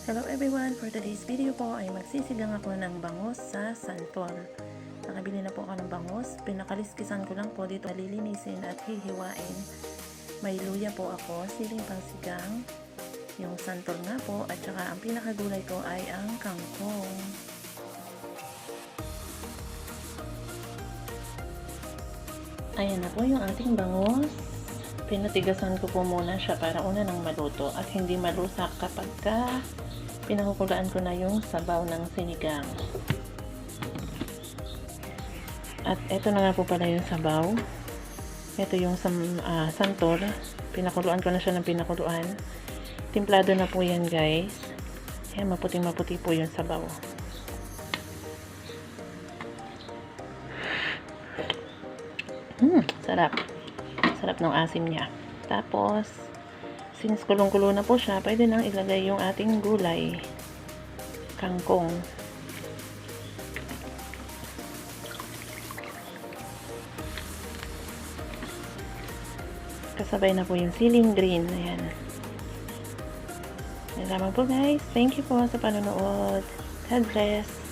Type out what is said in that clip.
Hello everyone! For today's video po ay magsisigang ako ng bangus sa santol. Nakabili na po ako ng bangus. Pinakaliskisan ko lang po dito. Lilinisin at hihiwain. May luya po ako, siling pangsigang, yung santol nga po, at saka ang pinakagulay ko ay ang kangkong. Ayan na po yung ating bangus. Pinatigasan ko po muna siya para una nang maluto at hindi malusak kapag pinakukulaan ko na yung sabaw ng sinigang. At eto na nga po pala yung sabaw. Ito yung santol. Pinakuluan ko na siya ng pinakuluan. Timplado na po yan, guys. Ayan, maputing-maputi po yung sabaw. Sarap. Sarap ng asim niya. Tapos, since kulong-kulo na po siya, pwede nang ilagay yung ating gulay. Kangkong. Kasabay na po yung siling green. Ayan. Yan lamang po, guys. Thank you po sa panonood. God bless.